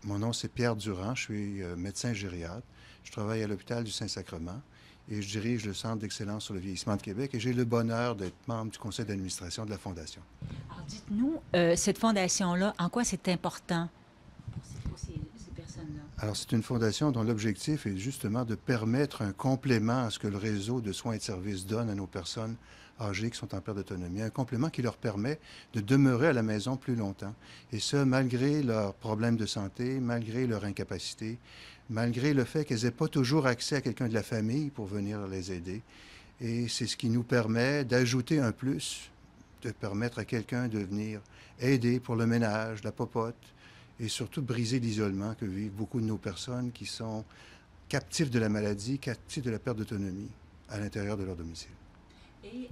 Mon nom, c'est Pierre Durand. Je suis médecin gériatre. Je travaille à l'hôpital du Saint-Sacrement et je dirige le Centre d'excellence sur le vieillissement de Québec et j'ai le bonheur d'être membre du conseil d'administration de la Fondation. Alors, dites-nous, cette fondation-là, en quoi c'est important pour ces personnes-là? Alors, c'est une fondation dont l'objectif est justement de permettre un complément à ce que le réseau de soins et de services donne à nos personnes âgées qui sont en perte d'autonomie. Un complément qui leur permet de demeurer à la maison plus longtemps. Et ce, malgré leurs problèmes de santé, malgré leur incapacité, malgré le fait qu'elles n'aient pas toujours accès à quelqu'un de la famille pour venir les aider. Et c'est ce qui nous permet d'ajouter un plus, de permettre à quelqu'un de venir aider pour le ménage, la popote, et surtout briser l'isolement que vivent beaucoup de nos personnes qui sont captifs de la maladie, captifs de la perte d'autonomie à l'intérieur de leur domicile. Et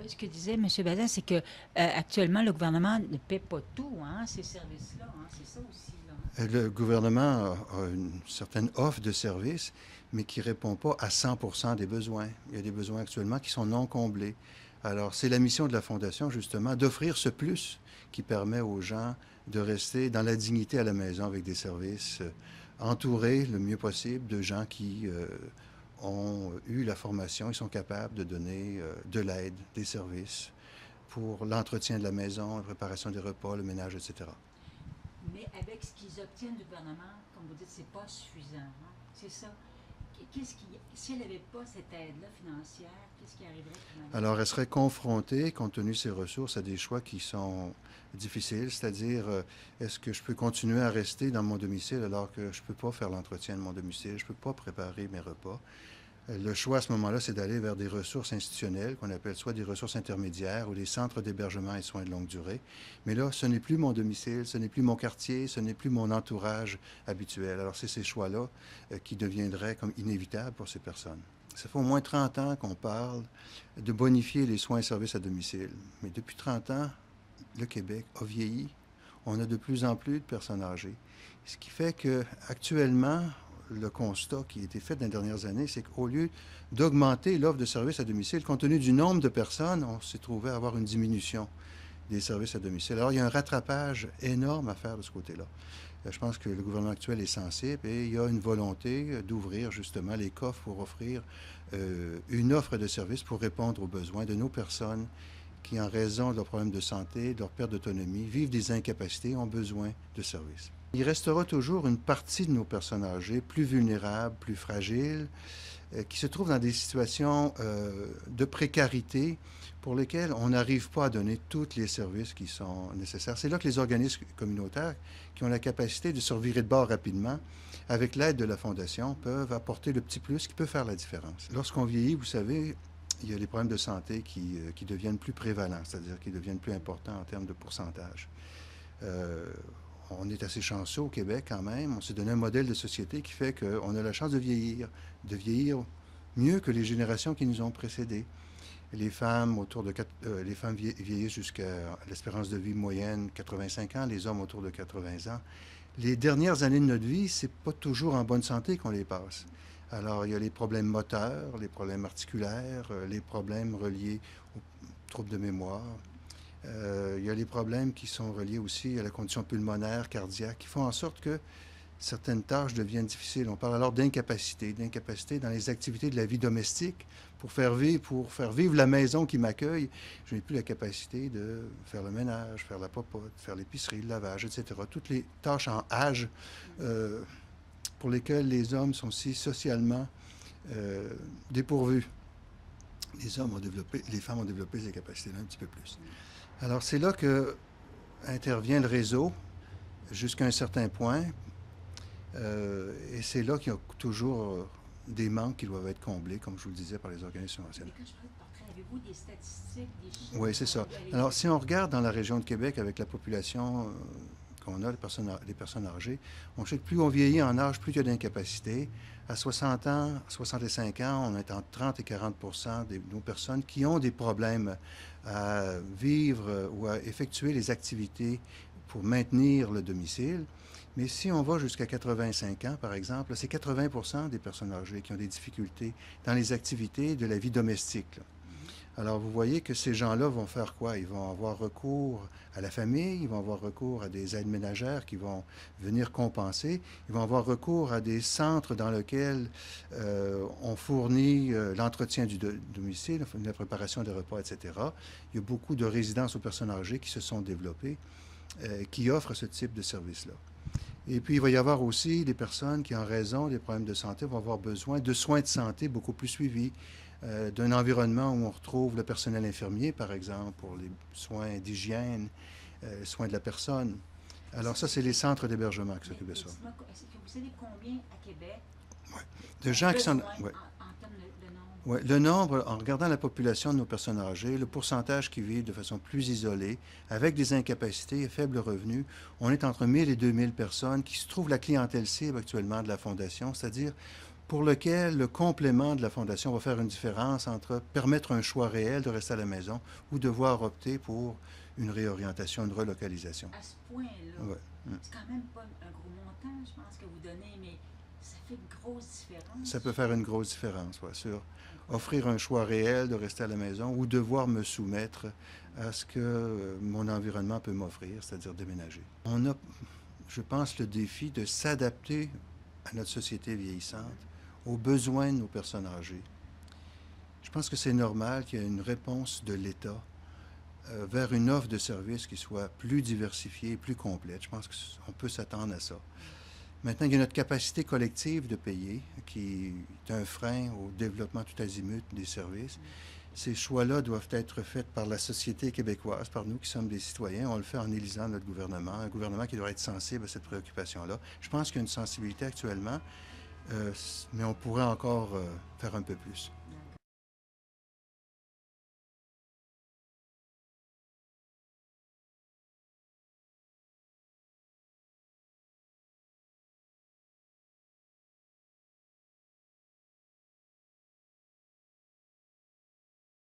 ce que disait M. Bazin, c'est que actuellement, le gouvernement ne paie pas tout, hein, ces services-là. Hein, c'est ça aussi, là. Le gouvernement a une certaine offre de services, mais qui ne répond pas à 100 des besoins. Il y a des besoins actuellement qui sont non comblés. Alors, c'est la mission de la Fondation, justement, d'offrir ce plus qui permet aux gens de rester dans la dignité à la maison avec des services entourés le mieux possible de gens qui ont eu la formation et sont capables de donner de l'aide, des services pour l'entretien de la maison, la préparation des repas, le ménage, etc. Mais avec ce qu'ils obtiennent du gouvernement, comme vous dites, c'est pas suffisant. Hein? C'est ça. Si elle n'avait pas cette aide-là financière, qu'est-ce qui arriverait finalement? Alors, elle serait confrontée, compte tenu de ses ressources, à des choix qui sont difficiles, c'est-à-dire, est-ce que je peux continuer à rester dans mon domicile alors que je ne peux pas faire l'entretien de mon domicile, je ne peux pas préparer mes repas? Le choix à ce moment-là, c'est d'aller vers des ressources institutionnelles, qu'on appelle soit des ressources intermédiaires ou des centres d'hébergement et soins de longue durée. Mais là, ce n'est plus mon domicile, ce n'est plus mon quartier, ce n'est plus mon entourage habituel. Alors, c'est ces choix-là qui deviendraient comme inévitables pour ces personnes. Ça fait au moins 30 ans qu'on parle de bonifier les soins et services à domicile. Mais depuis 30 ans, le Québec a vieilli. On a de plus en plus de personnes âgées. Ce qui fait qu'actuellement, le constat qui a été fait dans les dernières années, c'est qu'au lieu d'augmenter l'offre de services à domicile, compte tenu du nombre de personnes, on s'est trouvé à avoir une diminution des services à domicile. Alors, il y a un rattrapage énorme à faire de ce côté-là. Je pense que le gouvernement actuel est sensible et il y a une volonté d'ouvrir justement les coffres pour offrir une offre de services pour répondre aux besoins de nos personnes qui, en raison de leurs problèmes de santé, de leur perte d'autonomie, vivent des incapacités, ont besoin de services. Il restera toujours une partie de nos personnes âgées plus vulnérables, plus fragiles, qui se trouvent dans des situations de précarité pour lesquelles on n'arrive pas à donner tous les services qui sont nécessaires. C'est là que les organismes communautaires qui ont la capacité de se revirer de bord rapidement, avec l'aide de la Fondation, peuvent apporter le petit plus qui peut faire la différence. Lorsqu'on vieillit, vous savez, il y a les problèmes de santé qui deviennent plus prévalents, c'est-à-dire qui deviennent plus importants en termes de pourcentage. On est assez chanceux au Québec quand même. On s'est donné un modèle de société qui fait qu'on a la chance de vieillir mieux que les générations qui nous ont précédés. Les femmes, les femmes vieillissent jusqu'à l'espérance de vie moyenne 85 ans, les hommes autour de 80 ans. Les dernières années de notre vie, c'est pas toujours en bonne santé qu'on les passe. Alors, il y a les problèmes moteurs, les problèmes articulaires, les problèmes reliés aux troubles de mémoire. Il y a les problèmes qui sont reliés aussi à la condition pulmonaire, cardiaque, qui font en sorte que certaines tâches deviennent difficiles. On parle alors d'incapacité dans les activités de la vie domestique. Pour faire vivre la maison qui m'accueille, je n'ai plus la capacité de faire le ménage, faire la popote, faire l'épicerie, le lavage, etc. Toutes les tâches en âge pour lesquelles les hommes sont si socialement dépourvus. Les femmes ont développé ces capacités-là un petit peu plus. Alors, c'est là que intervient le réseau jusqu'à un certain point. Et c'est là qu'il y a toujours des manques qui doivent être comblés, comme je vous le disais, par les organismes conventionnelles. Mais quand je parle de portrait, avez-vous des statistiques, des chiffres? Oui, c'est ça. Alors, si on regarde dans la région de Québec avec la population qu'on a, les personnes âgées, on sait que plus on vieillit en âge, plus il y a d'incapacités. À 60 ans, 65 ans, on est entre 30 et 40 de nos personnes qui ont des problèmes à vivre ou à effectuer les activités pour maintenir le domicile. Mais si on va jusqu'à 85 ans, par exemple, c'est 80 des personnes âgées qui ont des difficultés dans les activités de la vie domestique, là. Alors, vous voyez que ces gens-là vont faire quoi? Ils vont avoir recours à la famille, ils vont avoir recours à des aides ménagères qui vont venir compenser, ils vont avoir recours à des centres dans lesquels on fournit l'entretien du domicile, la préparation des repas, etc. Il y a beaucoup de résidences aux personnes âgées qui se sont développées, qui offrent ce type de service-là. Et puis, il va y avoir aussi des personnes qui, en raison des problèmes de santé, vont avoir besoin de soins de santé beaucoup plus suivis, d'un environnement où on retrouve le personnel infirmier, par exemple, pour les soins d'hygiène, soins de la personne. Alors ça, c'est les centres d'hébergement qui s'occupent de ça. Dites-moi, est-ce que vous savez combien à Québec De ont gens qui sont... besoin Ouais. en termes de nombre? Ouais. Le nombre, en regardant la population de nos personnes âgées, le pourcentage qui vivent de façon plus isolée, avec des incapacités et faibles revenus, on est entre 1000 et 2000 personnes qui se trouvent la clientèle cible actuellement de la Fondation, c'est-à-dire pour lequel le complément de la Fondation va faire une différence entre permettre un choix réel de rester à la maison ou devoir opter pour une réorientation, une relocalisation. À ce point-là, Ouais. c'est quand même pas un gros montant, je pense, que vous donnez, mais ça fait une grosse différence. Ça peut faire une grosse différence, ouais, sur offrir un choix réel de rester à la maison ou devoir me soumettre à ce que mon environnement peut m'offrir, c'est-à-dire déménager. On a, je pense, le défi de s'adapter à notre société vieillissante, aux besoins de nos personnes âgées. Je pense que c'est normal qu'il y ait une réponse de l'État vers une offre de services qui soit plus diversifiée, plus complète. Je pense qu'on peut s'attendre à ça. Maintenant, il y a notre capacité collective de payer qui est un frein au développement tout azimut des services. Ces choix-là doivent être faits par la société québécoise, par nous qui sommes des citoyens. On le fait en élisant notre gouvernement, un gouvernement qui doit être sensible à cette préoccupation-là. Je pense qu'il y a une sensibilité actuellement, mais on pourrait encore faire un peu plus.